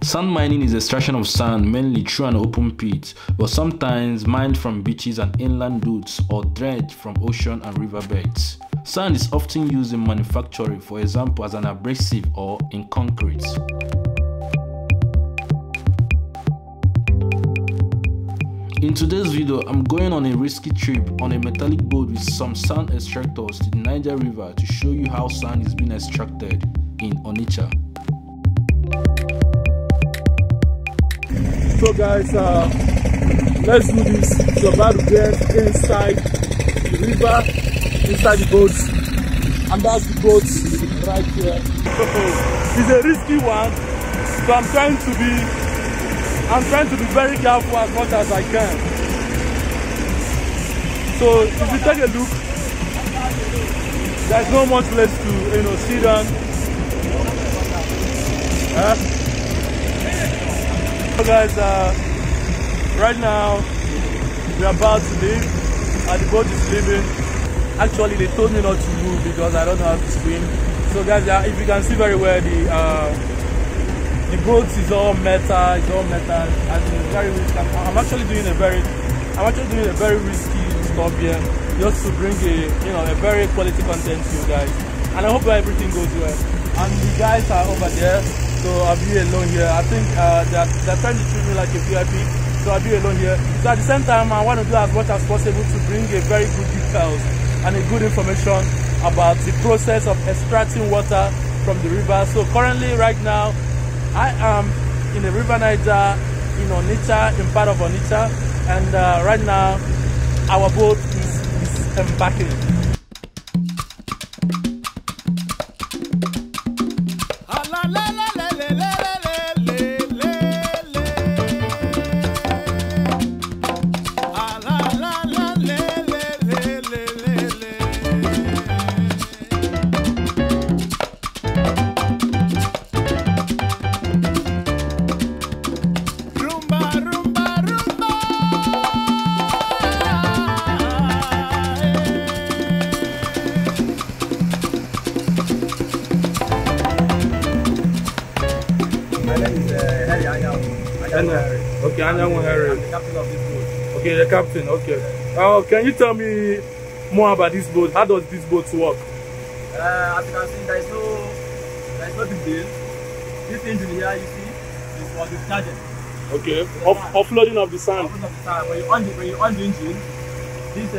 Sand mining is extraction of sand mainly through an open pit, but sometimes mined from beaches and inland routes or dredged from ocean and riverbeds. Sand is often used in manufacturing, for example as an abrasive or in concrete. In today's video, I'm going on a risky trip on a metallic boat with some sand extractors to the Niger River to show you how sand is being extracted in Onitsha. So guys, let's do this. So about to get inside the river, inside the boat, and that's the boat right here. So it's a risky one, so I'm trying to be very careful as much as I can. So if you take a look, there's not much place to sit down. So guys, right now we're about to leave. The boat is leaving. Actually, they told me not to move because I don't know how to swim. So guys, if you can see very well, the boat is all metal, and it's very risky. I'm actually doing a very risky stuff here, just to bring a very quality content to you guys. And I hope everything goes well. And the guys are over there, so I'll be alone here. I think they're trying to treat me like a VIP, so I'll be alone here. So at the same time, I want to do as much as possible to bring a very good details and a good information about the process of extracting water from the river. So currently, right now, I am in the River Niger in Onitsha, in part of Onitsha, and right now our boat is embarking. Okay, I'm the captain of this boat. Okay, the captain. Okay. Can you tell me more about this boat? How does this boat work? As you can see, there is no big deal. This engine here, you see, is for discharging. Okay. Offloading of the sand. Offloading of the sand. When you on the engine, this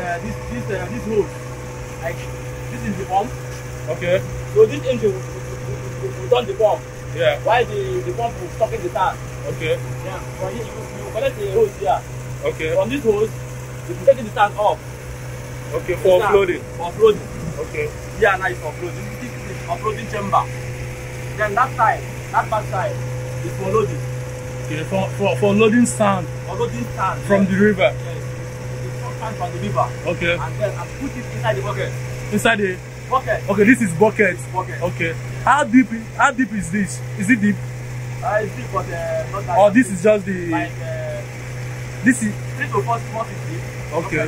hose, like this is the pump. Okay. So this engine will turn the pump. Yeah. While the pump will suck in the sand. Okay. Yeah. So you collect the hose here. Okay. From this hose, you can take the sand off. Okay. For offloading. For offloading. Okay. Yeah, now it's offloading. This is the offloading chamber. Then that side, that back side, is for loading. Okay. For loading sand. For loading sand. From the river. Yes. It's sand from the river. Okay. And then I put it inside the bucket. Inside the bucket. Okay, this is bucket. Bucket. Okay. How deep is this? Is it deep? It's deep, but not that. Or this is just the. Like this is 3 to 4 feet deep. Okay.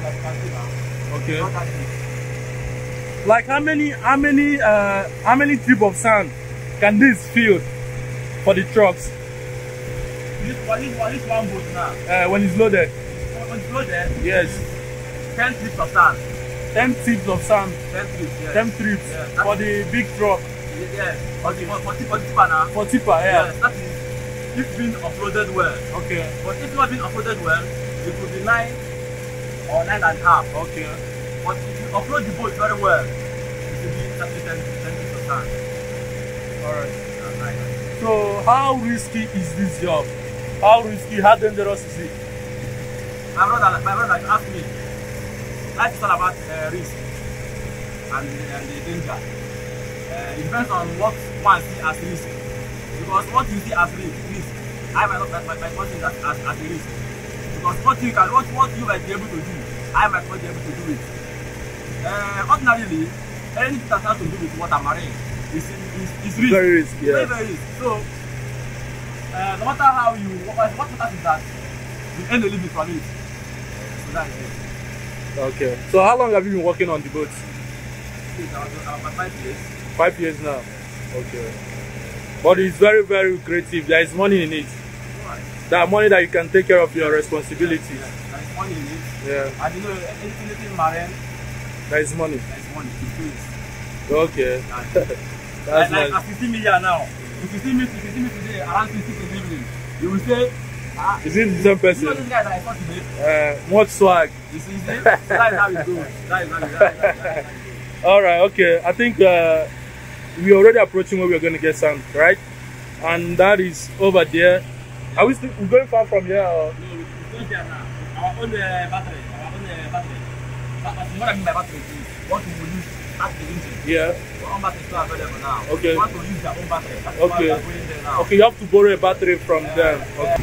Okay. Not that deep. Like how many tubs of sand can this fill for the trucks? This one boat now. When it's loaded. When it's loaded. Yes. 10 trips of sand. 10 trips of sand. 10 trips. Yes. 10 trips. Yes. For the big truck. Yes. For tipper now. For tipper, yeah. Yes. That is if being offloaded well. Okay. But if not being offloaded well, it could be 9 or 9.5. Okay. But if you offload the boat very well, it will be 10 trips of sand. Alright. So how risky is this job? How risky, how dangerous is it? My brother asked me. Life is all about risk and the danger. It depends on what one sees as risk. Because what you see as risk, I might not see it as a risk. Because what you might be able to do, I might not be able to do it. Ordinarily, anything that has to do with water marine is risk. Very risky, yeah. Very risky. So, no matter how you, what matters is that you earn a living from it. So that is it. Okay. So how long have you been working on the boat? About 5 years. 5 years now. Okay. but it's very, very creative. There is money in it. That money that you can take care of your responsibilities. There is money in it. Yeah. And you know, anything marine, There is money. there is money to do it. Okay. That's like nice. as you see me here now, if you see me today around 6 in the evening, you will say, Is it the same you person? know this guy that I saw today? What swag? You see, that is how it goes. That is how it goes. All right. Okay. I think we're already approaching where we're going to get sand, right? And that is over there. Are we still going far from here? Or? No, we don't there now. Our own battery. What I mean by battery is what we will use at the engine. Yeah. Our own battery is still available now. Okay. We want to use their own battery. That's why we are going there now. Okay, you have to borrow a battery from them. Okay.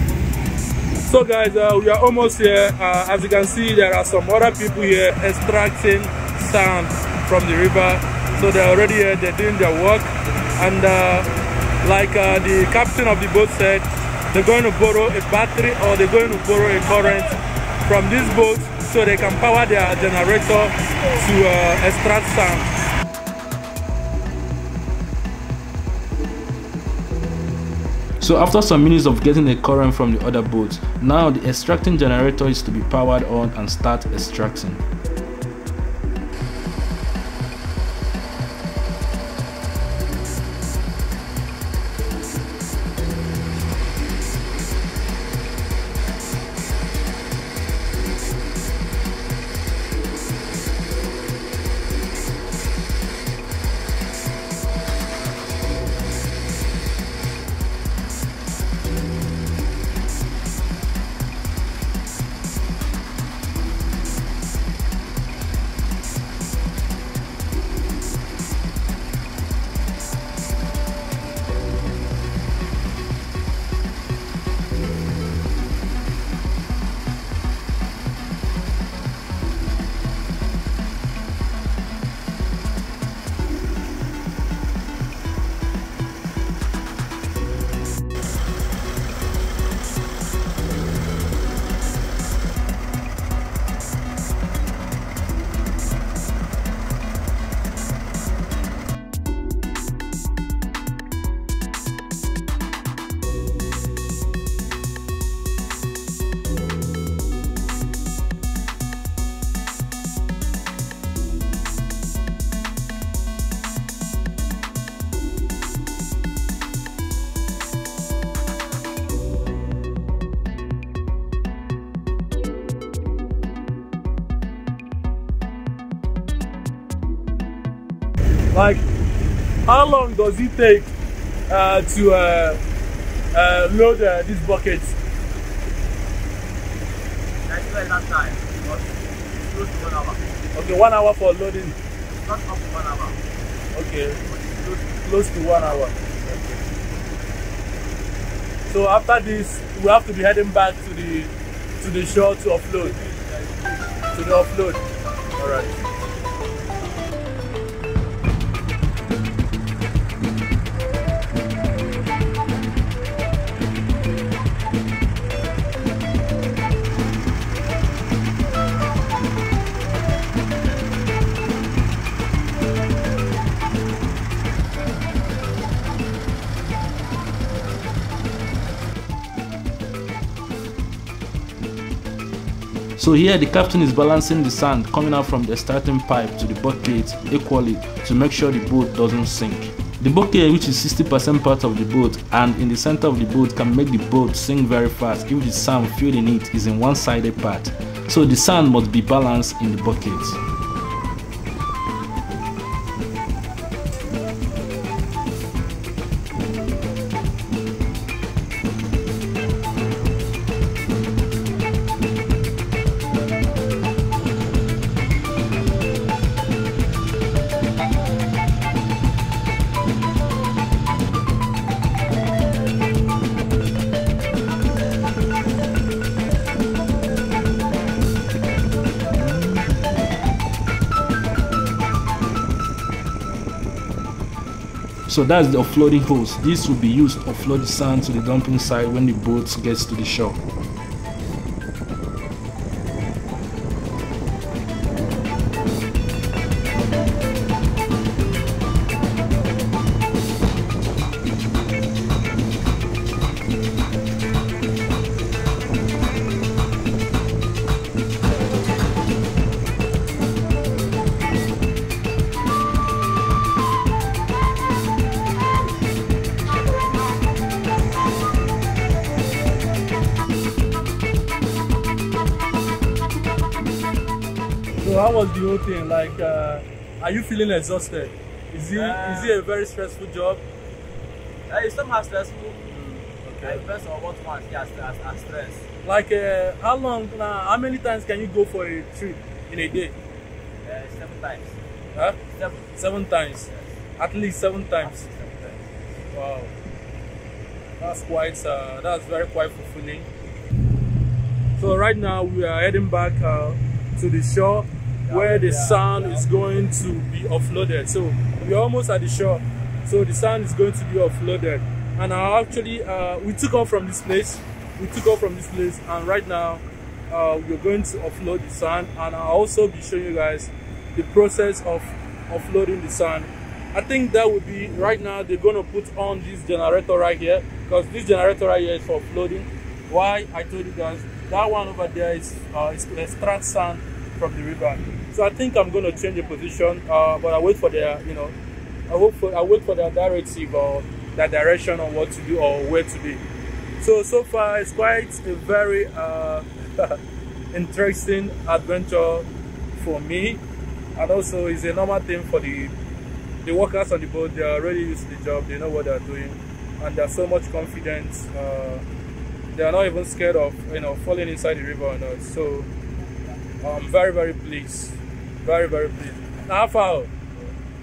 So guys, we are almost here. As you can see, there are some other people here extracting sand from the river. So they're already here, they're doing their work. And like the captain of the boat said, they're going to borrow a battery or they're going to borrow a current from this boat so they can power their generator to extract sand. So after some minutes of getting a current from the other boat, now the extracting generator is to be powered on and start extracting. Like, how long does it take to load these buckets? That's like that time. But it's close to 1 hour. Okay, 1 hour for loading. It's not up to 1 hour. Okay, But it's close to 1 hour. Okay. So after this, we have to be heading back to the shore to offload. To the offload. All right. So here the captain is balancing the sand coming out from the starting pipe to the bucket equally to make sure the boat doesn't sink. The bucket, which is 60% part of the boat and in the center of the boat, can make the boat sink very fast if the sand filled in it is in one-sided part. So the sand must be balanced in the bucket. So that's the offloading hose. This will be used to offload the sand to the dumping site when the boat gets to the shore. So how was the whole thing? Like, are you feeling exhausted? Is it a very stressful job? It's somehow stressful. Okay. It depends on what one see as stress. Like, how long? How many times can you go for a trip in a day? 7 times. Huh? 7. 7 times. Yes. At least 7 times. 7 times. Wow. That's very quite fulfilling. So right now we are heading back to the shore where the sand is going to be offloaded. So we're almost at the shore. So the sand is going to be offloaded. And actually we took off from this place. And right now we're going to offload the sand, and I'll also be showing you guys the process of offloading the sand. I think that would be right now they're going to put on this generator right here, because this generator right here is for offloading. Why? I told you guys that one over there is extract sand from the river. So I think I'm going to change the position, but I wait for their, you know, I wait for their directive or their direction on what to do or where to be. So far it's quite a very interesting adventure for me, and also it's a normal thing for the workers on the boat. They are already used to the job, they know what they are doing, and they're so much confidence. They are not even scared of, you know, falling inside the river or not. So I'm very, very pleased, very, very pleased. Now how far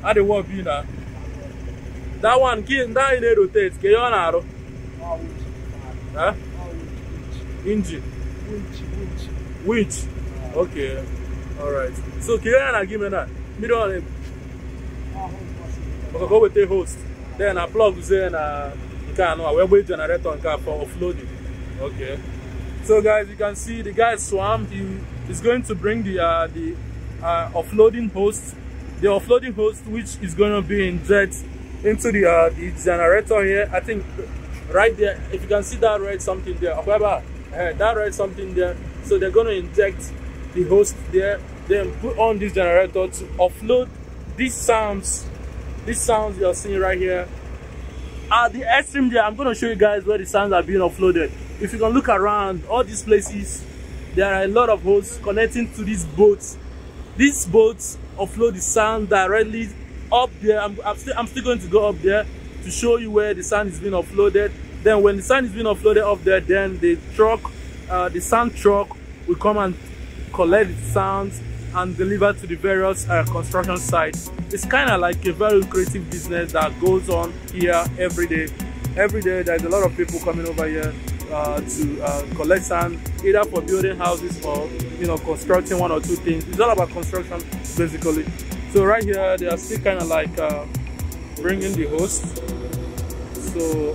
how the work be now? That one that in rotate, can you on? Huh? Engine. Winch. Okay. Alright. So can you give me that? Me don't okay, go with the host. Then I plug in we're generator and car for offloading. Okay. So guys, you can see the guy swam. He is going to bring the offloading host. The offloading host, which is going to be injected into the generator here. I think right there, if you can see that red something there, that red something there. So they're going to inject the host there, then put on this generator to offload these sounds you're seeing right here. At the extreme there, I'm going to show you guys where the sounds are being offloaded. If you can look around all these places, there are a lot of hosts connecting to these boats. These boats offload the sand directly up there. I'm still going to go up there to show you where the sand is being offloaded. Then when the sand is being offloaded up there, then the sand truck will come and collect the sands and deliver to the various construction sites. It's kind of like a very creative business that goes on here every day. Every day there's a lot of people coming over here to collect sand, either for building houses or, you know, constructing one or two things. It's all about construction basically. So right here they are still kind of like bringing the host. So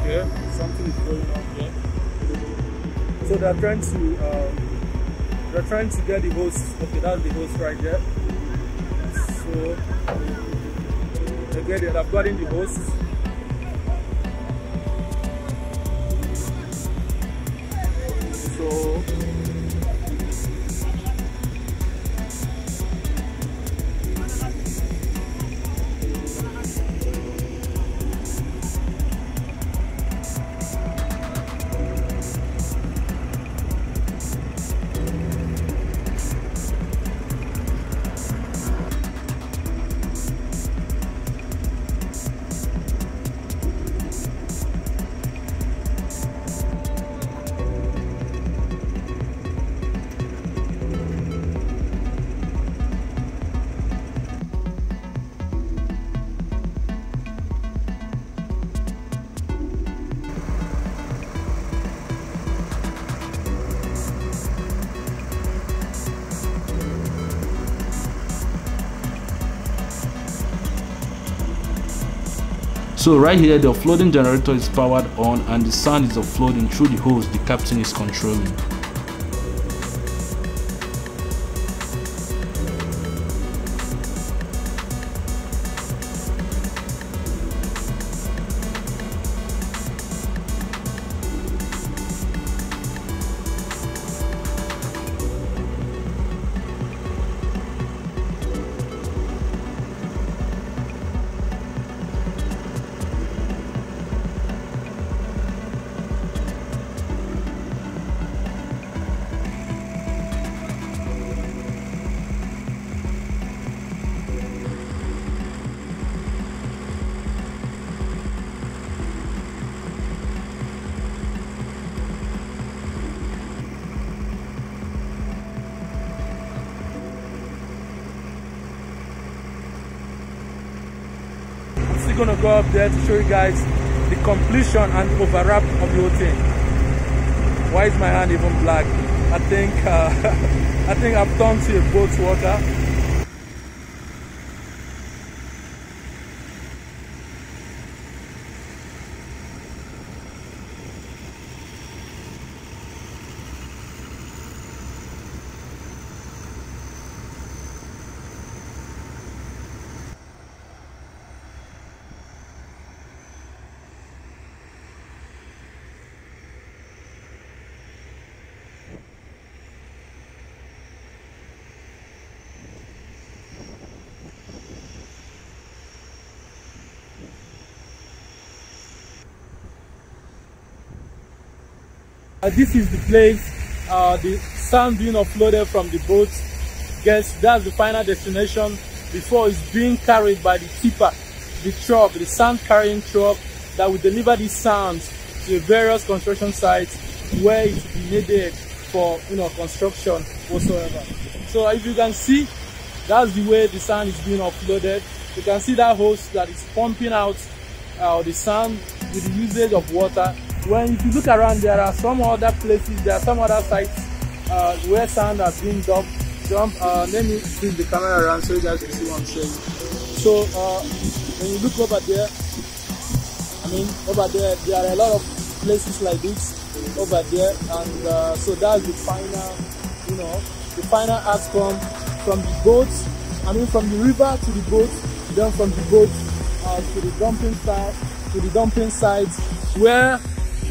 okay, something is going on here. So they're trying to get the host. Okay, that's the host right there. So again, they've gotten the host. So So right here, the offloading generator is powered on and the sand is offloading through the hose the captain is controlling. still gonna go up there to show you guys the completion and overwrap of the whole thing. Why is my hand even black? I think I've turned to a boat worker. This is the place, the sand being offloaded from the boat. Guess that's the final destination before it's being carried by the tipper, the truck, the sand carrying truck that will deliver the sand to the various construction sites where it will be needed for construction whatsoever. So if you can see, that's the way the sand is being offloaded. You can see that hose that is pumping out the sand with the usage of water. If you look around, there are some other places, there are some other sites where sand has been dumped. Let me bring the camera around so you guys can see what I'm saying. So when you look over there, over there are a lot of places like this over there, and so that's the final, the final outcome from the boat. From the river to the boat, then from the boat to the dumping site, where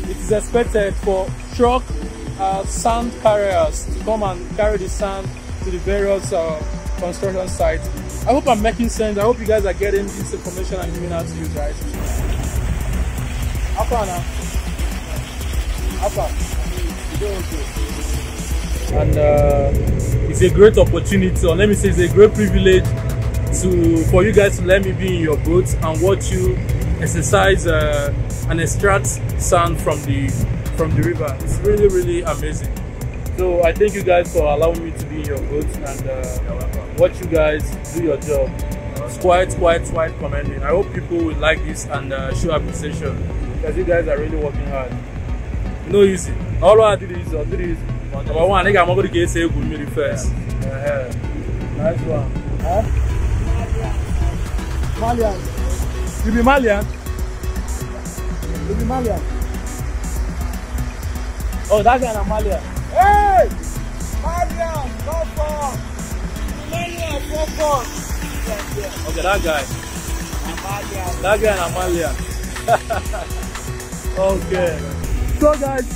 it is expected for truck sand carriers to come and carry the sand to the various construction sites. I hope I'm making sense. I hope you guys are getting this information I'm giving out to you guys. How far now? How far? And it's a great opportunity, or let me say it's a great privilege for you guys to let me be in your boat and watch you exercise and extract sand from the river. It's really, really amazing. So I thank you guys for allowing me to be in your boat and watch you guys do your job. It's quite commending. I hope people will like this and show appreciation, because you guys are really working hard. No easy. All I do is number one, I think I'm going to get say good meal first. Nice one. Huh? Malian. You be Malian? You be Malian? Oh, that guy is Malian. Hey! Malian, go for! Malian, go for! Okay, that guy. That guy is Malian. Okay. So guys,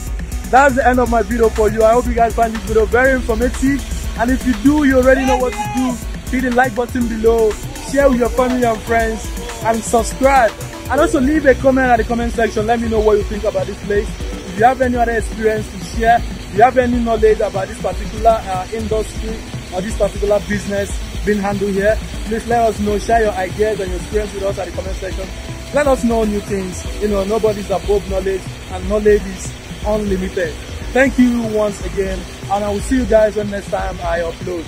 that's the end of my video for you. I hope you guys find this video very informative. And if you do, you already know what to do. Hit the like button below, share with your family and friends, and subscribe. And also leave a comment at the comment section. Let me know what you think about this place. If you have any other experience to share, if you have any knowledge about this particular industry or this particular business being handled here, please let us know. Share your ideas and your experience with us at the comment section. Let us know new things. Nobody's above knowledge, and knowledge is unlimited. Thank you once again, and I will see you guys when next time I upload.